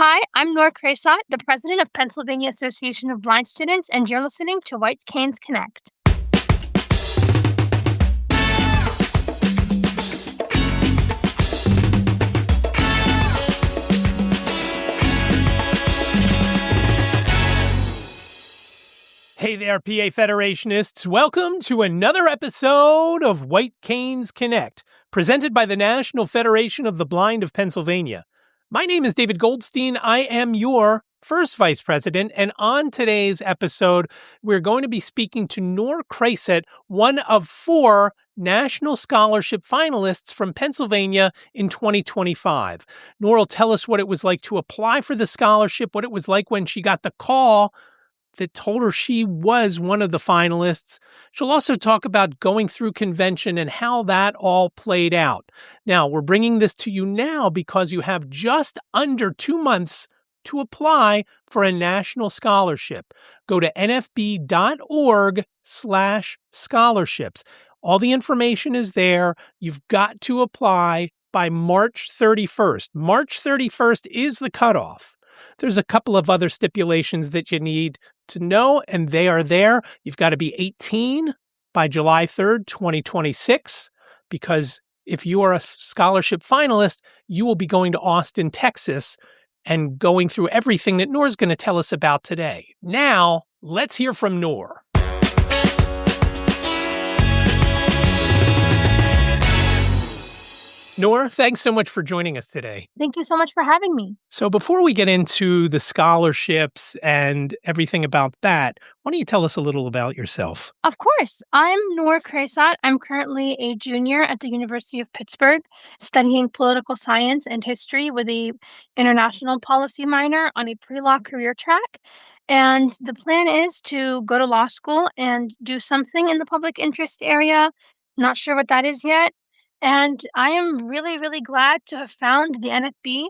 Hi, I'm Noor Krraisat, the president of Pennsylvania Association of Blind Students, and you're listening to White Canes Connect. Hey there, PA Federationists. Welcome to another episode of White Canes Connect, presented by the National Federation of the Blind of Pennsylvania. My name is David Goldstein. I am your first vice president, and on today's episode, we're going to be speaking to Noor Krraisat, one of 4 National Scholarship finalists from Pennsylvania in 2025. Noor will tell us what it was like to apply for the scholarship, what it was like when she got the call that told her she was one of the finalists. She'll also talk about going through convention and how that all played out. Now, we're bringing this to you now because you have just under 2 months to apply for a national scholarship. Go to nfb.org/scholarships. All the information is there. You've got to apply by March 31st. March 31st is the cutoff. There's a couple of other stipulations that you need to know, and they are there. You've got to be 18 by July 3rd, 2026, because if you are a scholarship finalist, you will be going to Austin, Texas, and going through everything that Noor's going to tell us about today. Now, let's hear from Noor. Noor, thanks so much for joining us today. Thank you so much for having me. So before we get into the scholarships and everything about that, why don't you tell us a little about yourself? Of course. I'm Noor Krraisat. I'm currently a junior at the University of Pittsburgh, studying political science and history with a international policy minor on a pre-law career track. And the plan is to go to law school and do something in the public interest area. Not sure what that is yet. And I am really, really glad to have found the NFB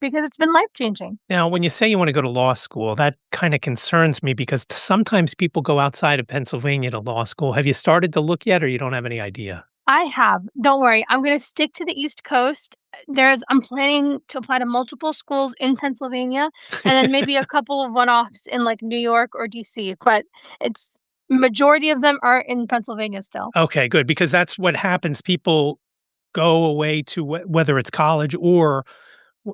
because it's been life-changing. Now, when you say you want to go to law school, that kind of concerns me because sometimes people go outside of Pennsylvania to law school. Have you started to look yet, or you don't have any idea? I have. Don't worry. I'm going to stick to the East Coast. I'm planning to apply to multiple schools in Pennsylvania and then maybe a couple of one-offs in like New York or DC, but majority of them are in Pennsylvania still. Okay, good, because that's what happens. People go away to whether it's college or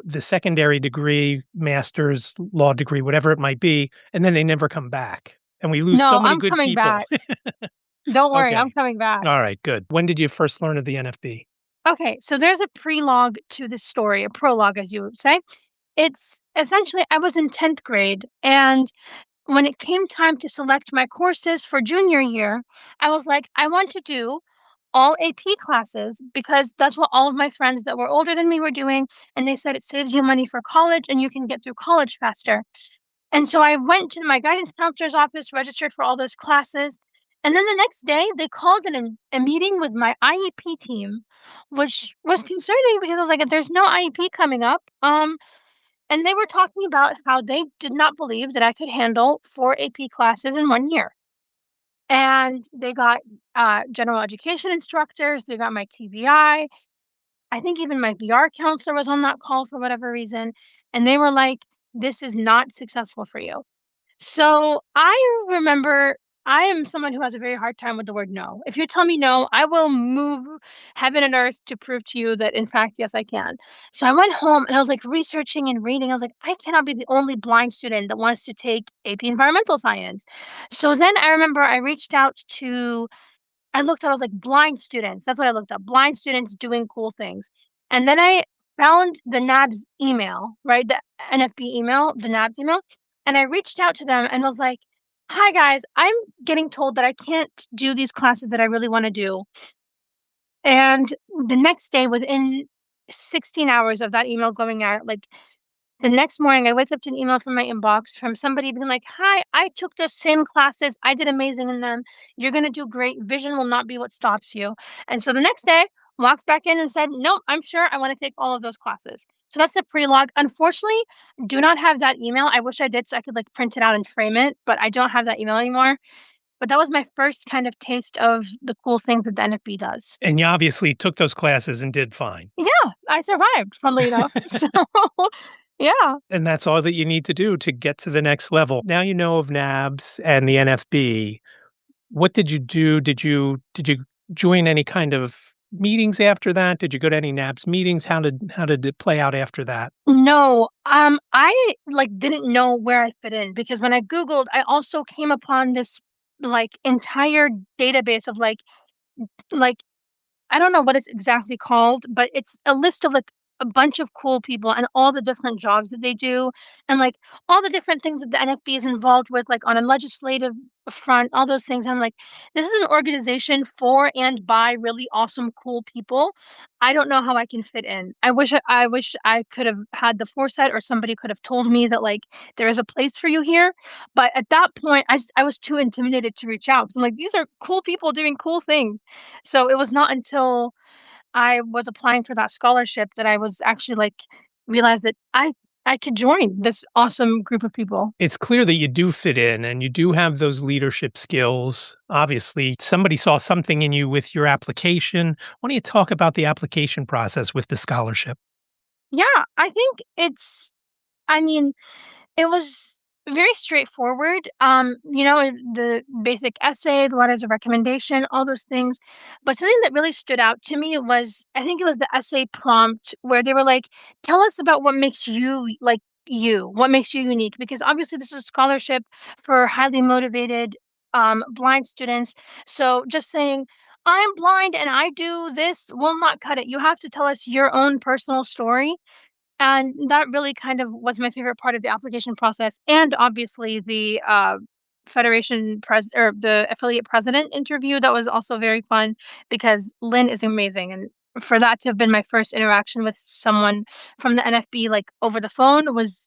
the secondary degree, master's, law degree, whatever it might be, and then they never come back. And we lose so many good people. No, I'm coming back. Don't worry, Okay. I'm coming back. All right, good. When did you first learn of the NFB? Okay, so there's a prologue to this story, a prologue, as you would say. It's essentially, I was in 10th grade, and when it came time to select my courses for junior year, I was like, I want to do all AP classes because that's what all of my friends that were older than me were doing. And they said it saves you money for college and you can get through college faster. And so I went to my guidance counselor's office, registered for all those classes. And then the next day, they called in a meeting with my IEP team, which was concerning because I was like, there's no IEP coming up. And they were talking about how they did not believe that I could handle 4 AP classes in 1 year. And they got general education instructors. They got my TBI. I think even my VR counselor was on that call for whatever reason. And they were like, this is not successful for you. So I remember I am someone who has a very hard time with the word no. If you tell me no, I will move heaven and earth to prove to you that, in fact, yes, I can. So I went home and I was like researching and reading. I was like, I cannot be the only blind student that wants to take AP Environmental Science. So then I remember I reached out to, I was like, blind students. That's what I looked up. Blind students doing cool things. And then I found the NABS email, right? The NFB email, the NABS email. And I reached out to them and was like, hi guys, I'm getting told that I can't do these classes that I really want to do. And the next day, within 16 hours of that email going out, like the next morning, I wake up to an email from my inbox from somebody being like, hi, I took those same classes. I did amazing in them. You're going to do great. Vision will not be what stops you. And so the next day, walked back in and said, no, I'm sure I want to take all of those classes. So that's the pre-log. Unfortunately, do not have that email. I wish I did so I could like print it out and frame it, but I don't have that email anymore. But that was my first kind of taste of the cool things that the NFB does. And you obviously took those classes and did fine. Yeah, I survived, funnily enough. So Yeah. And that's all that you need to do to get to the next level. Now you know of NABS and the NFB. What did you do? Did you join any kind of meetings after that? Did you go to any NABS meetings? How did it play out after that? No, I like didn't know where I fit in because when I Googled, I also came upon this like entire database of like I don't know what it's exactly called, but it's a list of like a bunch of cool people and all the different jobs that they do and like all the different things that the NFB is involved with, like on a legislative front, all those things. I'm like, this is an organization for and by really awesome, cool people. I don't know how I can fit in. I wish I could have had the foresight or somebody could have told me that like there is a place for you here. But at that point, I was too intimidated to reach out. 'Cause I'm like, these are cool people doing cool things. So it was not until I was applying for that scholarship that I was actually like realized that I could join this awesome group of people. It's clear that you do fit in and you do have those leadership skills. Obviously, somebody saw something in you with your application. Why don't you talk about the application process with the scholarship? Yeah, I think I mean, it was very straightforward. The basic essay, the letters of recommendation, all those things. But something that really stood out to me was I think it was the essay prompt where they were like, tell us about what makes you like you, what makes you unique. Because obviously this is a scholarship for highly motivated blind students. So just saying, I'm blind and I do this will not cut it. You have to tell us your own personal story and that really kind of was my favorite part of the application process, and obviously the, federation or the affiliate president interview, that was also very fun because Lynn is amazing, and for that to have been my first interaction with someone from the NFB, like, over the phone was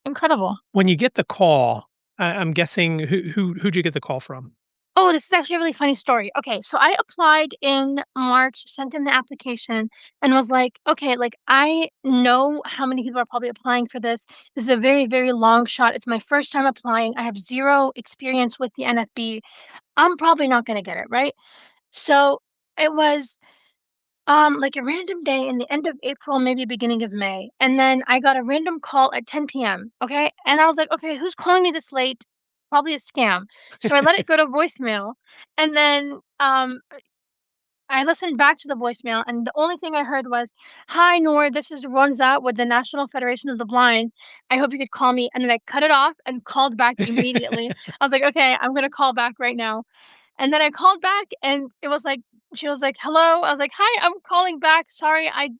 incredible. When you get the call, I'm guessing who'd you get the call from? Oh, this is actually a really funny story. Okay, so I applied in March, sent in the application, and was like, okay, like I know how many people are probably applying for this. This is a very, very long shot. It's my first time applying. I have zero experience with the NFB. I'm probably not going to get it, right? So it was like a random day in the end of April, maybe beginning of May. And then I got a random call at 10 p.m. Okay. And I was like, okay, who's calling me this late? Probably a scam. So I let it go to voicemail. And then I listened back to the voicemail, and the only thing I heard was, "Hi, Noor, this is Ronza with the National Federation of the Blind. I hope you could call me." And then I cut it off and called back immediately. I was like, "Okay, I'm gonna call back right now." And then I called back and it was like she was like, "Hello?" I was like, "Hi, I'm calling back. Sorry, I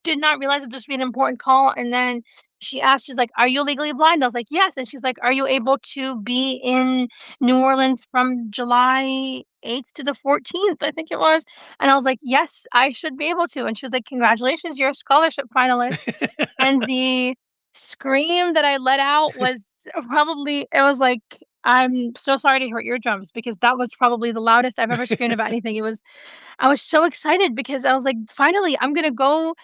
did not realize it just be an important call." And then she asked, she's like, "Are you legally blind?" I was like, "Yes." And she's like, "Are you able to be in New Orleans from July 8th to the 14th?" I think it was. And I was like, "Yes, I should be able to." And she was like, "Congratulations, you're a scholarship finalist." And the scream that I let out was probably it was like, "I'm so sorry to hurt your drums," because that was probably the loudest I've ever screamed about anything. It was I was so excited because I was like, "Finally, I'm gonna go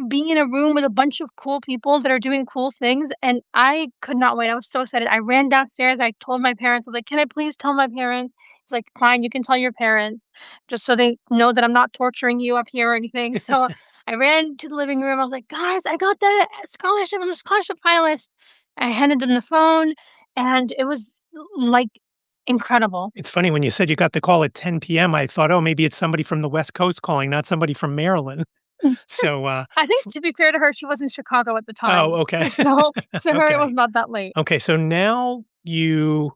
be in a room with a bunch of cool people that are doing cool things," and I could not wait. I was so excited. I ran downstairs, I told my parents, I was like, "Can I please tell my parents?" It's like, "Fine, you can tell your parents, just so they know that I'm not torturing you up here or anything." So, I ran to the living room, I was like, "Guys, I got the scholarship, I'm a scholarship finalist." I handed them the phone, and it was, like, incredible. It's funny when you said you got the call at 10 p.m., I thought, "Oh, maybe it's somebody from the West Coast calling, not somebody from Maryland." So, I think f to be fair to her, she was in Chicago at the oh, time. okay. So, to her, it Okay. was not that late. Okay, so now you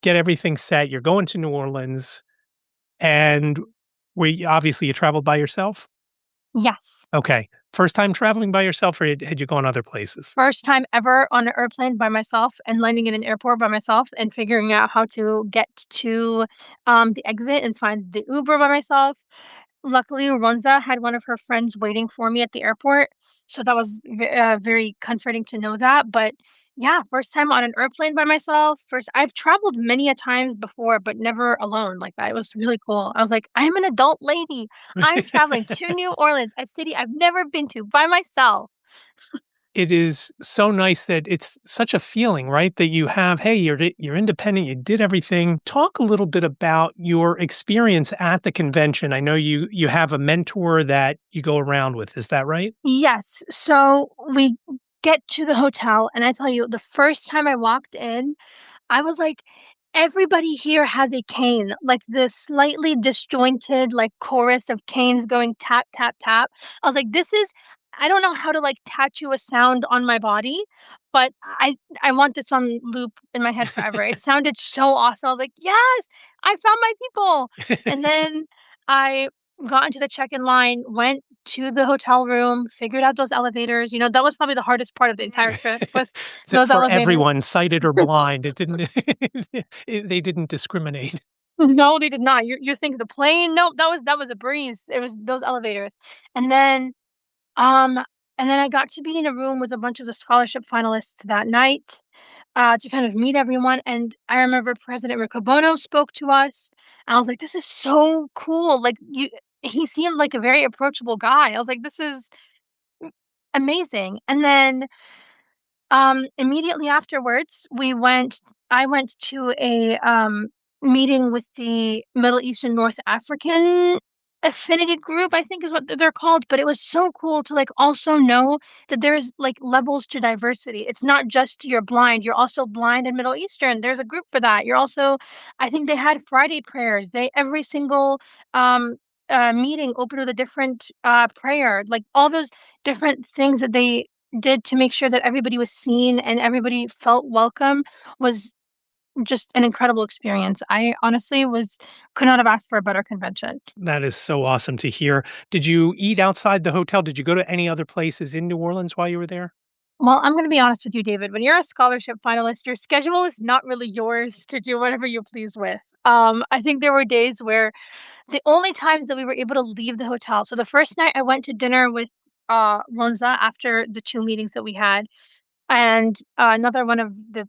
get everything set, you're going to New Orleans, and we obviously you traveled by yourself? Yes. Okay. First time traveling by yourself, or had you gone other places? First time ever on an airplane by myself and landing in an airport by myself and figuring out how to get to, the exit and find the Uber by myself. Luckily, Ronza had one of her friends waiting for me at the airport, so that was very comforting to know that, but yeah, first time on an airplane by myself, first I've traveled many a times before, but never alone like that. It was really cool. I was like, "I'm an adult lady. I'm traveling to New Orleans, a city I've never been to by myself." It is so nice that it's such a feeling, right? That you have, hey, you're independent, you did everything. Talk a little bit about your experience at the convention. I know you have a mentor that you go around with. Is that right? Yes. So we get to the hotel, and I tell you, the first time I walked in, I was like, everybody here has a cane, like this slightly disjointed, like chorus of canes going tap, tap, tap. I was like, this is, I don't know how to like tattoo a sound on my body, but I want this on loop in my head forever. It sounded so awesome. I was like, yes, I found my people. And then I got into the check-in line, went to the hotel room, figured out those elevators. That was probably the hardest part of the entire trip was those For elevators. everyone, sighted or blind, it didn't. They didn't discriminate. No, they did not. You think the plane? No, that was a breeze. It was those elevators. And then um and then I got to be in a room with a bunch of the scholarship finalists that night, to kind of meet everyone. And I remember President Riccobono spoke to us. I was like, this is so cool. Like he seemed like a very approachable guy. I was like, this is amazing. And then immediately afterwards, I went to a meeting with the Middle East and North African affinity group, I think is what they're called. But it was so cool to like also know that there's like levels to diversity. It's not just you're blind, you're also blind and Middle Eastern. There's a group for that. You're also, I think they had Friday prayers. They every single um meeting opened with a different prayer, like all those different things that they did to make sure that everybody was seen and everybody felt welcome was just an incredible experience. I honestly could not have asked for a better convention. That is so awesome to hear. Did you eat outside the hotel? Did you go to any other places in New Orleans while you were there? Well, I'm going to be honest with you, David. When you're a scholarship finalist, your schedule is not really yours to do whatever you please with. I think there were days where the only times that we were able to leave the hotel. So the first night I went to dinner with Ronza after the two meetings that we had, and another one of the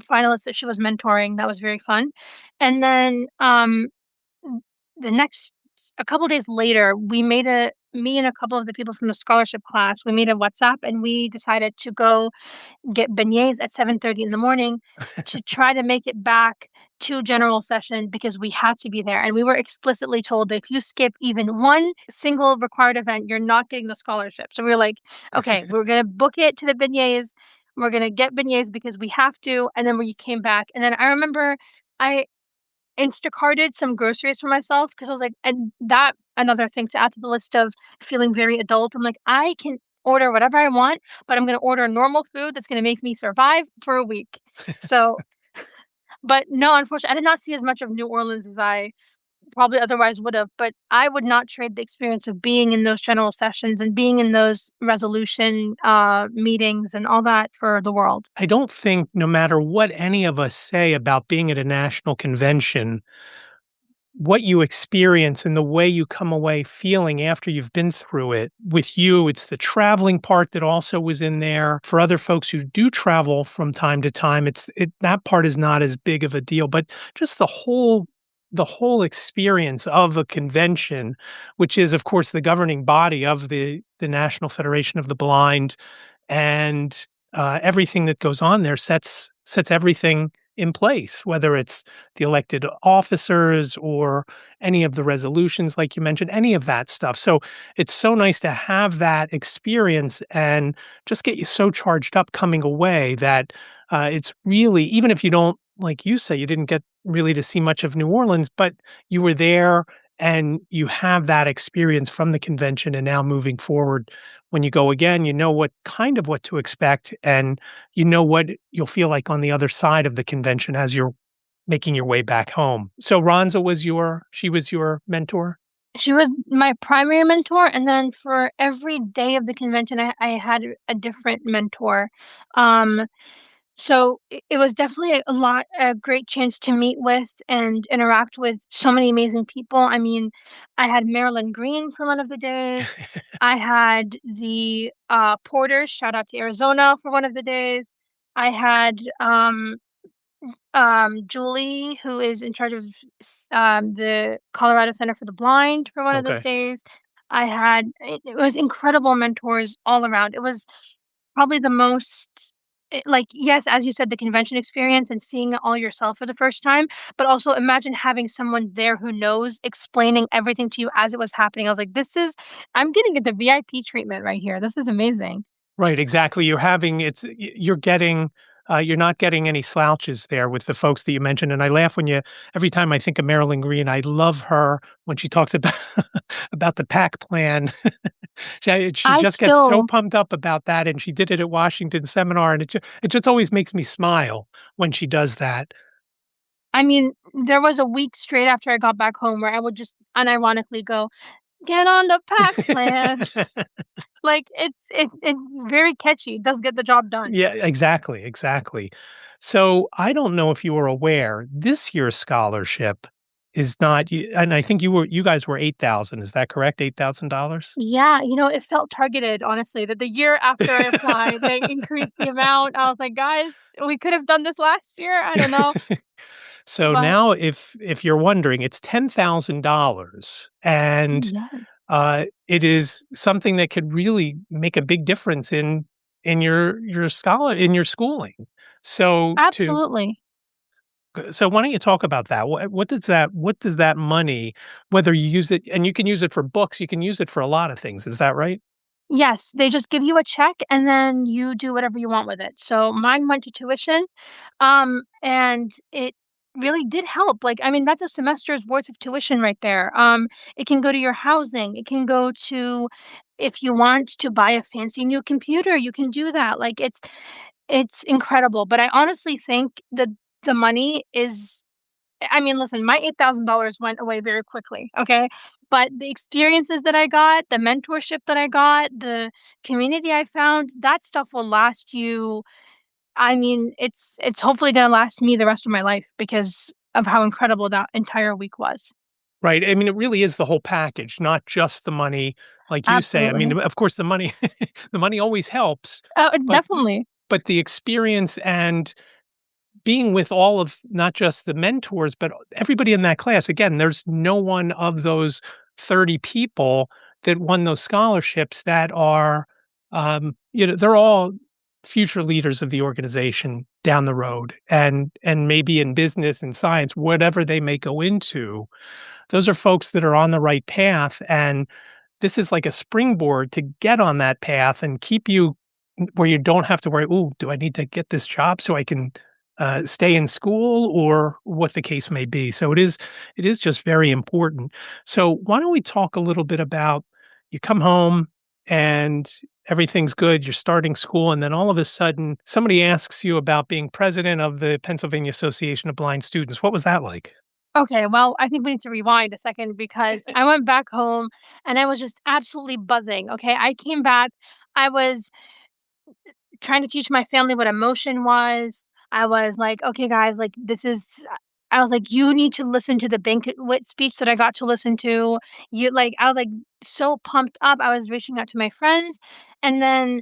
finalists that she was mentoring. That was very fun. And then the next a couple days later, me and a couple of the people from the scholarship class, we made a WhatsApp and we decided to go get beignets at 7:30 in the morning to try to make it back to general session because we had to be there. And we were explicitly told that if you skip even one single required event, you're not getting the scholarship. So we were like, okay, we're gonna book it to the beignets. We're gonna get beignets because we have to. And then we came back. And then I remember I Instacarted some groceries for myself because I was like, and that another thing to add to the list of feeling very adult. I'm like, I can order whatever I want, but I'm gonna order normal food that's gonna make me survive for a week. So, but no, unfortunately, I did not see as much of New Orleans as I probably otherwise would have. But I would not trade the experience of being in those general sessions and being in those resolution meetings and all that for the world. I don't think no matter what any of us say about being at a national convention, what you experience and the way you come away feeling after you've been through it. With you, it's the traveling part that also was in there. For other folks who do travel from time to time, that part is not as big of a deal, but just the whole experience of a convention, which is of course the governing body of the National Federation of the Blind, and everything that goes on there sets everything in place, whether it's the elected officers or any of the resolutions, like you mentioned, any of that stuff. So it's so nice to have that experience and just get you so charged up coming away that it's really, even if you don't, like you say, you didn't get really to see much of New Orleans, but you were there and you have that experience from the convention. And now moving forward, when you go again, you know what to expect, and you know what you'll feel like on the other side of the convention as you're making your way back home. So Ronza she was your mentor? She was my primary mentor, and then for every day of the convention, I had a different mentor. Um, So it was definitely a great chance to meet with and interact with so many amazing people. I mean, I had Marilyn Green for one of the days. I had the Porters, shout out to Arizona for one of the days. I had Julie, who is in charge of the Colorado Center for the Blind for one of those Okay. days. It was incredible mentors all around. It was probably the most like, yes, as you said, the convention experience and seeing it all yourself for the first time, but also imagine having someone there who knows, explaining everything to you as it was happening. I was like, I'm getting the VIP treatment right here. This is amazing. Right, exactly. You're getting you're not getting any slouches there with the folks that you mentioned. And I laugh when you every time I think of Marilyn Green, I love her when she talks about about the PAC plan. She I just gets so still pumped up about that, and she did it at Washington seminar, and it just always makes me smile when she does that. I mean, there was a week straight after I got back home where I would just unironically go, "Get on the pack plan." Like, it's very catchy, it does get the job done. Yeah, exactly, exactly. So, I don't know if you were aware, this year's scholarship is not y and I think you guys were 8,000, is that correct? $8,000? Yeah, it felt targeted, honestly, that the year after I applied, they increased the amount. I was like, "Guys, we could have done this last year, I don't know." So But now if you're wondering, it's $10,000 and yes, it is something that could really make a big difference in your schooling. So to absolutely. so why don't you talk about that? What does that money, whether you use it and you can use it for books, you can use it for a lot of things, is that right? Yes, they just give you a check and then you do whatever you want with it. So mine went to tuition, and it really did help. Like, I mean, that's a semester's worth of tuition right there. It can go to your housing. It can go to if you want to buy a fancy new computer, you can do that. Like, it's incredible. But I honestly think that the money is I mean, listen, my $8,000 went away very quickly, okay? But the experiences that I got, the mentorship that I got, the community I found, that stuff will last you I mean, it's hopefully gonna last me the rest of my life because of how incredible that entire week was. Right, I mean, it really is the whole package, not just the money, like you say. I mean, Absolutely. of course, the money the money always helps, Oh, but definitely. the experience and being with all of not just the mentors, but everybody in that class. Again, there's no one of those 30 people that won those scholarships that are, they're all future leaders of the organization down the road and maybe in business and science, whatever they may go into. Those are folks that are on the right path. And this is like a springboard to get on that path and keep you where you don't have to worry, "Ooh, do I need to get this job so I can, stay in school?" Or what the case may be. So it is just very important. So why don't we talk a little bit about you come home and everything's good, you're starting school, and then all of a sudden, somebody asks you about being president of the Pennsylvania Association of Blind Students. What was that like? Okay, well, I think we need to rewind a second because I went back home and I was just absolutely buzzing, okay? I came back, I was trying to teach my family what emotion was. I was like, "Okay, guys, like, this is" I was like, "You need to listen to the banquet speech that I got to listen to." I was, like, so pumped up. I was reaching out to my friends, and then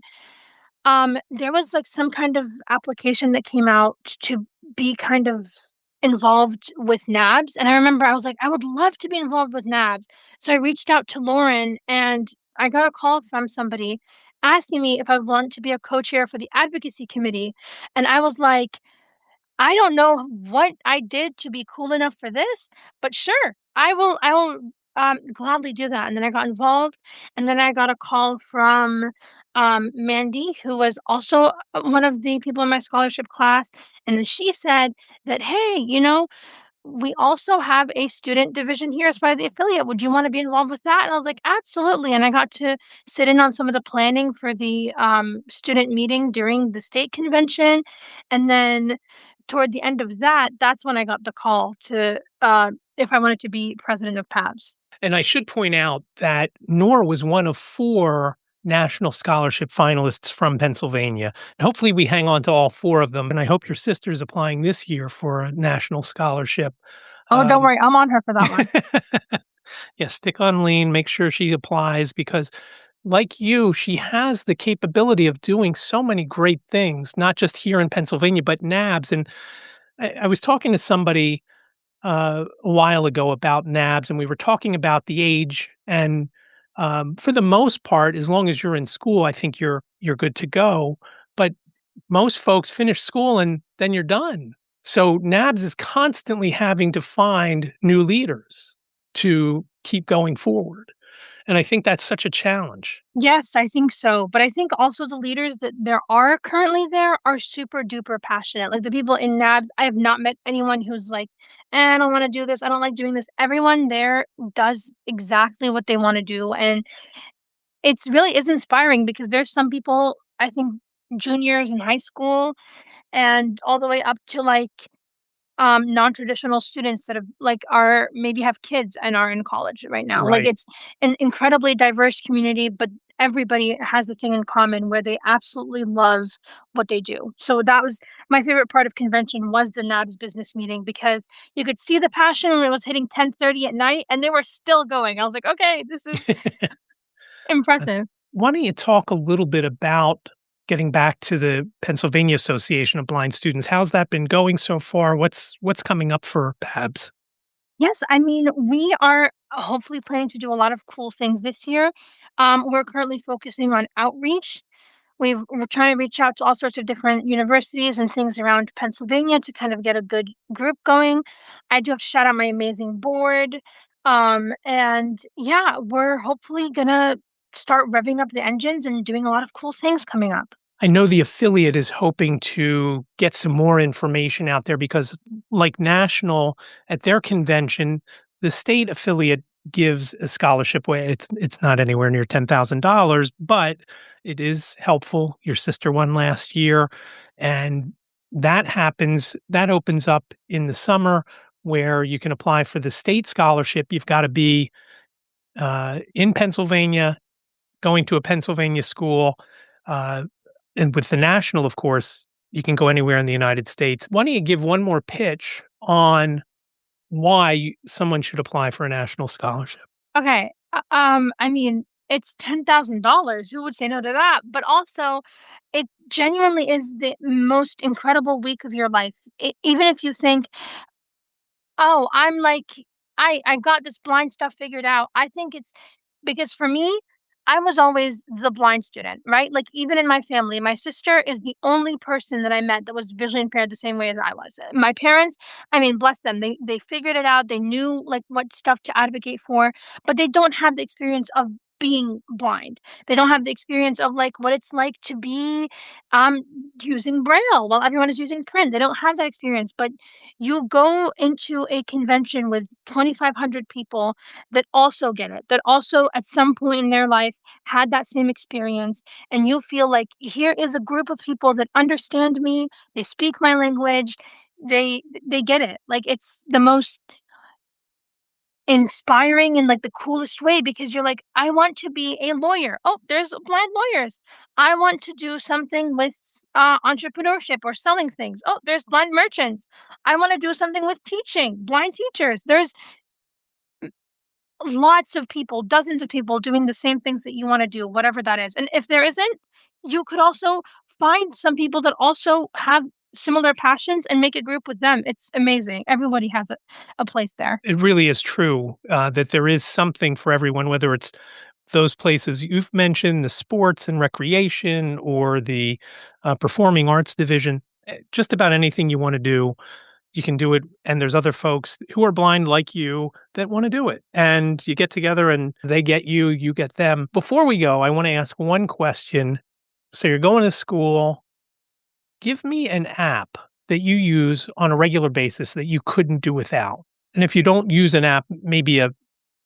there was, like, some kind of application that came out to be kind of involved with NABS, and I remember I was like, "I would love to be involved with NABS." So I reached out to Lauren, and I got a call from somebody asking me if I want to be a co-chair for the advocacy committee, and I was like, I don't know what I did to be cool enough for this, but sure, I will gladly do that. And then I got involved, and then I got a call from Mandy, who was also one of the people in my scholarship class, and then she said that, hey, we also have a student division here as part of the affiliate. Would you want to be involved with that? And I was like, absolutely. And I got to sit in on some of the planning for the student meeting during the state convention. And then toward the end of that, that's when I got the call to if I wanted to be president of PABS. And I should point out that Noor was one of 4 national scholarship finalists from Pennsylvania. And hopefully we hang on to all 4 of them, and I hope your sister's applying this year for a national scholarship. Oh, don't Um, worry, I'm on her for that one. yeah, stick on lean, make sure she applies because like you, she has the capability of doing so many great things, not just here in Pennsylvania, but NABS. And I was talking to somebody a while ago about NABS, and we were talking about the age. And for the most part, as long as you're in school, I think you're good to go. But most folks finish school and then you're done. So NABS is constantly having to find new leaders to keep going forward. And I think that's such a challenge. Yes, I think so, but I think also the leaders that there are currently there are super duper passionate. Like, the people in NABS, I have not met anyone who's like, "Eh, I don't wanna do this, I don't like doing this." Everyone there does exactly what they wanna do, and it's really is inspiring because there's some people, I think juniors in high school and all the way up to, like, non-traditional students that have like, are maybe have kids and are in college right now. Like, Right. it's an incredibly diverse community, but everybody has the thing in common where they absolutely love what they do. So that was my favorite part of convention was the NABS business meeting because you could see the passion when it was hitting 10:30 at night, and they were still going. I was like, "Okay, this is Uh, impressive." why don't you talk a little bit about getting back to the Pennsylvania Association of Blind Students? How's that been going so far? What's coming up for PABS? Yes, I mean, we are hopefully planning to do a lot of cool things this year. We're currently focusing on outreach. We're trying to reach out to all sorts of different universities and things around Pennsylvania to kind of get a good group going. I do have to shout out my amazing board. And yeah, we're hopefully gonna start revving up the engines and doing a lot of cool things coming up. I know the affiliate is hoping to get some more information out there because, like National, at their convention, the state affiliate gives a scholarship away. It's not anywhere near $10,000, but it is helpful. Your sister won last year, and that opens up in the summer where you can apply for the state scholarship. You've got to be in Pennsylvania, going to a Pennsylvania school. Uh, and with the national, of course, you can go anywhere in the United States. Why don't you give one more pitch on why someone should apply for a national scholarship? Okay. I mean, it's $10,000. Who would say no to that? But also, it genuinely is the most incredible week of your life. Even if you think, "Oh, I'm like I got this blind stuff figured out." I think it's because for me, I was always the blind student, right? Like, even in my family, my sister is the only person that I met that was visually impaired the same way as I was. My parents, I mean, bless them, they figured it out. They knew, like, what stuff to advocate for, but they don't have the experience of being blind. They don't have the experience of, like, what it's like to be, um, using Braille while everyone is using print. They don't have that experience, but you go into a convention with 2,500 people that also get it, that also at some point in their life had that same experience, and you feel like here is a group of people that understand me, they speak my language, they get it. Like, it's the most inspiring in, like, the coolest way because you're like, "I want to be a lawyer. Oh, there's blind lawyers. I want to do something with, entrepreneurship or selling things. Oh, there's blind merchants. I wanna do something with teaching, blind teachers." There's lots of people, dozens of people doing the same things that you wanna do, whatever that is, and if there isn't, you could also find some people that also have similar passions and make a group with them. It's amazing. Everybody has a place there. It really is true that there is something for everyone, whether it's those places you've mentioned, the sports and recreation, or the performing arts division. Just about anything you want to do, you can do it. And there's other folks who are blind like you that want to do it. And you get together and they get you, you get them. Before we go, I want to ask one question. So you're going to school. Give me an app that you use on a regular basis that you couldn't do without. And if you don't use an app, maybe a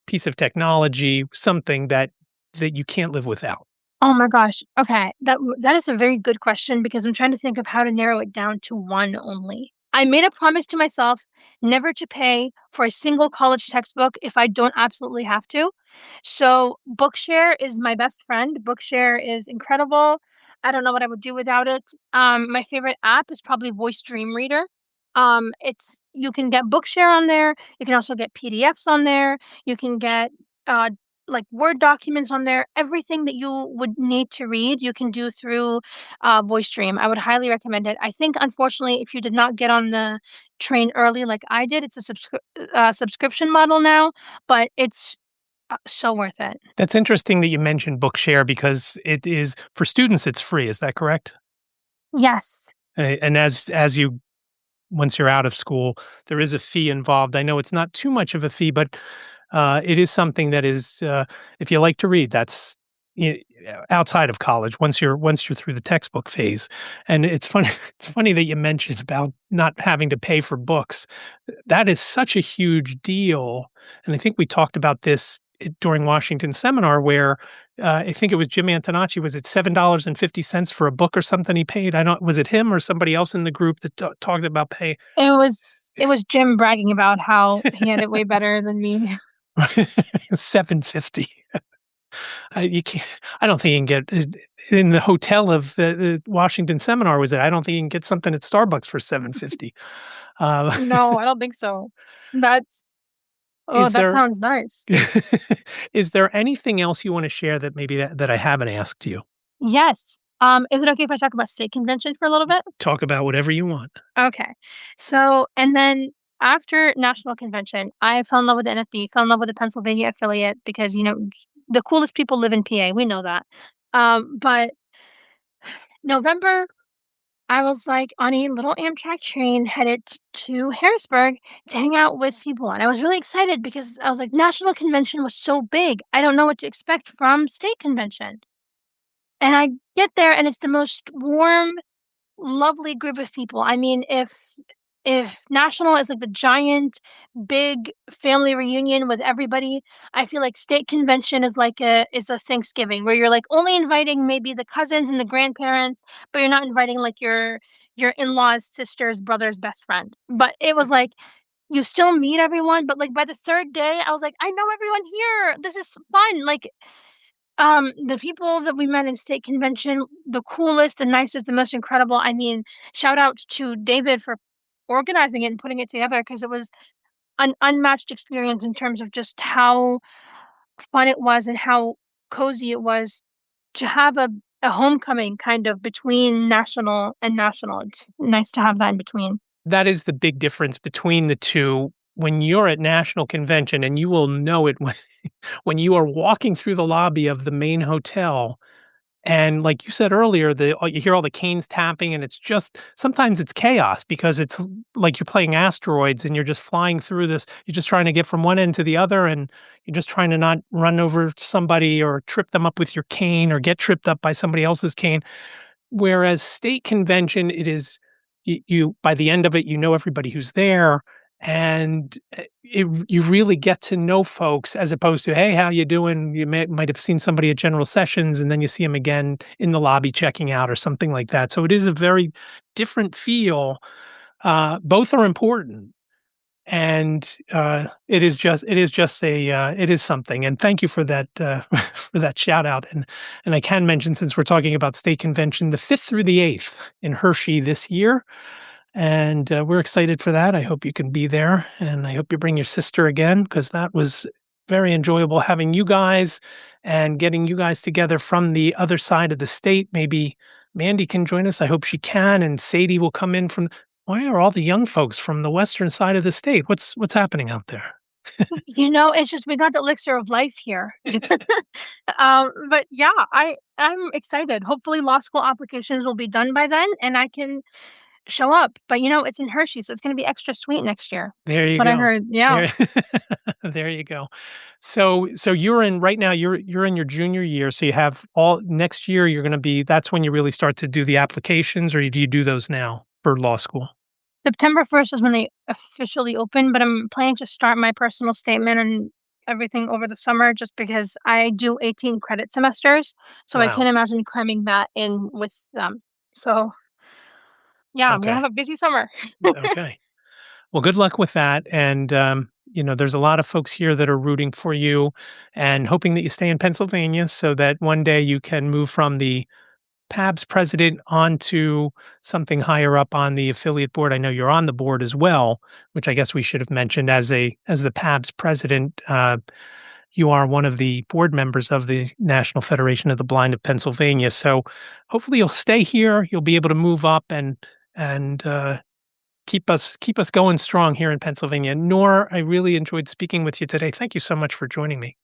piece of technology, something that you can't live without. Oh my gosh. Okay. That is a very good question because I'm trying to think of how to narrow it down to one only. I made a promise to myself never to pay for a single college textbook if I don't absolutely have to. So Bookshare is my best friend. Bookshare is incredible. I don't know what I would do without it. My favorite app is probably Voice Dream Reader. It's you can get Bookshare on there. You can also get PDFs on there. You can get uh, like Word documents on there. Everything that you would need to read, you can do through Voice Dream. I would highly recommend it. I think, unfortunately, if you did not get on the train early like I did, it's a subscription model now, but it's so worth it. That's interesting that you mentioned Bookshare because it is for students, it's free. Is that correct? Yes. And as you once you're out of school, there is a fee involved. I know it's not too much of a fee, but It is something that is, if you like to read, that's y- outside of college. Once you're through the textbook phase, and it's funny. It's funny that you mentioned about not having to pay for books. That is such a huge deal, and I think we talked about this during Washington seminar where I think it was Jim Antonacci. Was it $7.50 for a book or something he paid? I don't. Was it him or somebody else in the group that talked about pay? It was Jim bragging about how he had it way better than me. 750. You can't. I don't think you can get in the hotel of the Washington seminar. Was it? I don't think you can get something at Starbucks for 750. Uh, No, I don't think so. That's Oh, is that there sounds nice. is there anything else you want to share that maybe that I haven't asked you? Yes. Is it okay if I talk about state convention for a little bit? Talk about whatever you want. Okay. So, and then after national convention, I fell in love with the NFB, fell in love with the Pennsylvania affiliate because, the coolest people live in PA. We know that. But November, I was like on a little Amtrak train headed to Harrisburg to hang out with people. And I was really excited because I was like, national convention was so big. I don't know what to expect from state convention. And I get there and it's the most warm, lovely group of people. I mean, if national is like the giant big family reunion with everybody, I feel like state convention is a Thanksgiving where you're like only inviting maybe the cousins and the grandparents, but you're not inviting like your in-laws, sisters, brothers, best friend. But it was like you still meet everyone, but like by the third day, I was like, I know everyone here. This is fun. Like the people that we met in state convention, the coolest, the nicest, the most incredible. I mean, shout out to David for organizing it and putting it together because it was an unmatched experience in terms of just how fun it was and how cozy it was to have a homecoming kind of between national and national. It's nice to have that in between. That is the big difference between the two. When you're at national convention, and you will know it when you are walking through the lobby of the main hotel. And like you said earlier, you hear all the canes tapping, and it's just sometimes it's chaos because it's like you're playing asteroids and you're just flying through this. You're just trying to get from one end to the other, and you're just trying to not run over somebody or trip them up with your cane or get tripped up by somebody else's cane. Whereas state convention, it is you by the end of it, you know everybody who's there, and you really get to know folks as opposed to, hey, how you doing? You might have seen somebody at general sessions, and then you see them again in the lobby checking out or something like that. So it is a very different feel. Both are important, and it is something. And thank you for that for that shout out. And I can mention, since we're talking about state convention, the 5th through the 8th in Hershey this year, and we're excited for that. I hope you can be there, and I hope you bring your sister again, because that was very enjoyable having you guys and getting you guys together from the other side of the state. Maybe Mandy can join us. I hope she can, and Sadie will come in from. Why are all the young folks from the western side of the state? What's happening out there? It's just we got the elixir of life here. But yeah, I'm excited. Hopefully law school applications will be done by then and I can show up. But it's in Hershey, so it's going to be extra sweet next year. There That's you what I go. heard. Yeah. There, there you go. So you're in right now. You're in your junior year. So you have all next year. You're going to be. That's when you really start to do the applications, or do you do those now for law school? September 1st is when they officially open, but I'm planning to start my personal statement and everything over the summer just because I do 18 credit semesters. So I Wow. can't imagine cramming that in with them. So yeah, I'm gonna Okay. have a busy summer. Okay. Well, good luck with that. And there's a lot of folks here that are rooting for you and hoping that you stay in Pennsylvania so that one day you can move from the PABS president onto something higher up on the affiliate board. I know you're on the board as well, which I guess we should have mentioned as the PABS president. You are one of the board members of the National Federation of the Blind of Pennsylvania. So hopefully you'll stay here. You'll be able to move up and keep us going strong here in Pennsylvania. Noor, I really enjoyed speaking with you today. Thank you so much for joining me.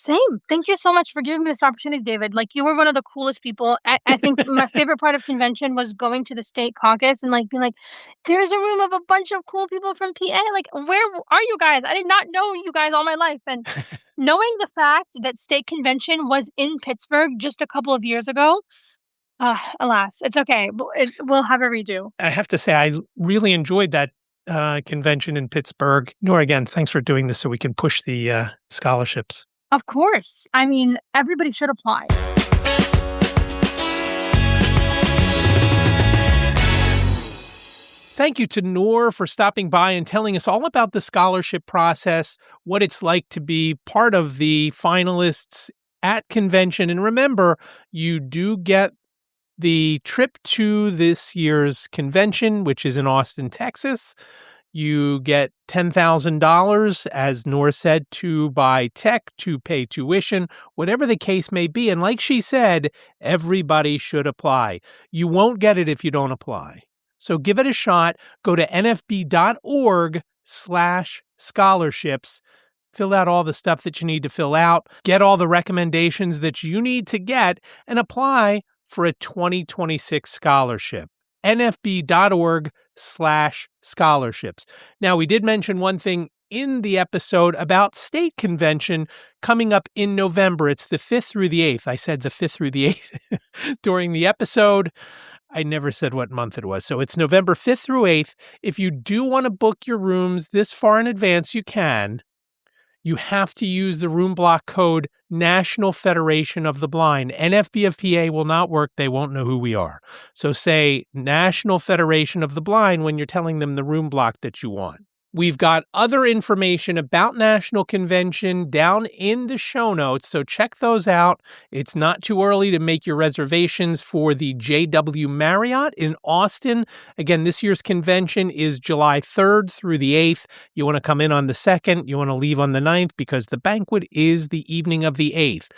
Same. Thank you so much for giving me this opportunity, David. Like, you were one of the coolest people. I think my favorite part of convention was going to the state caucus and, like, being like, "There's a room of a bunch of cool people from PA. Like, are you guys? I did not know you guys all my life." And knowing the fact that state convention was in Pittsburgh just a couple of years ago, alas, it's okay. We'll have a redo. I have to say, I really enjoyed that convention in Pittsburgh. Nor, again, thanks for doing this so we can push the scholarships. Of course. I mean, everybody should apply. Thank you to Noor for stopping by and telling us all about the scholarship process, what it's like to be part of the finalists at convention. And remember, you do get the trip to this year's convention, which is in Austin, Texas. You get $10,000, as Noor said, to buy tech, to pay tuition, whatever the case may be. And like she said, everybody should apply. You won't get it if you don't apply. So give it a shot. Go to nfb.org/scholarships. Fill out all the stuff that you need to fill out. Get all the recommendations that you need to get and apply for a 2026 scholarship. nfb.org/scholarships. Now, we did mention one thing in the episode about state convention coming up in November. It's the 5th through the 8th. I said the 5th through the 8th during the episode. I never said what month it was. So it's November 5th through 8th. If you do want to book your rooms this far in advance, you can. You have to use the room block code National Federation of the Blind. NFB of PA will not work. They won't know who we are. So say National Federation of the Blind when you're telling them the room block that you want. We've got other information about National Convention down in the show notes, so check those out. It's not too early to make your reservations for the JW Marriott in Austin. Again, this year's convention is July 3rd through the 8th. You want to come in on the 2nd, you want to leave on the 9th because the banquet is the evening of the 8th.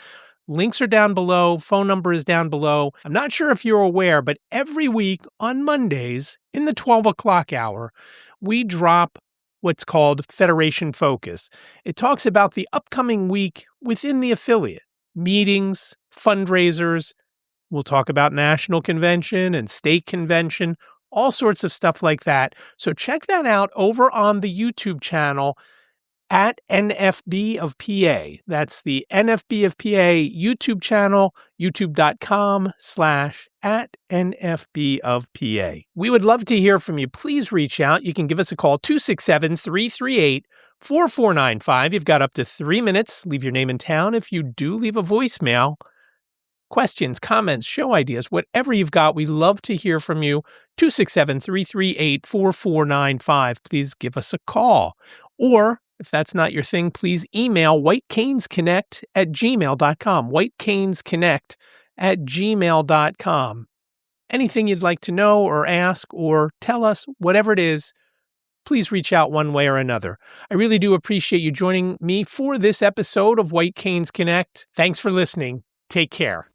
Links are down below. Phone number is down below. I'm not sure if you're aware, but every week on Mondays in the 12 o'clock hour, we drop what's called Federation Focus. It talks about the upcoming week within the affiliate, meetings, fundraisers. We'll talk about national convention and state convention, all sorts of stuff like that. So check that out over on the YouTube channel at NFB of PA. That's the NFB of PA YouTube channel, youtube.com/@NFB of PA. We would love to hear from you. Please reach out. You can give us a call, 267-338-4495. You've got up to 3 minutes. Leave your name and town. If you do leave a voicemail, questions, comments, show ideas, whatever you've got, we love to hear from you. 267-338-4495. Please give us a call. Or if that's not your thing, please email whitecanesconnect@gmail.com. whitecanesconnect@gmail.com. Anything you'd like to know or ask or tell us, whatever it is, please reach out one way or another. I really do appreciate you joining me for this episode of White Canes Connect. Thanks for listening. Take care.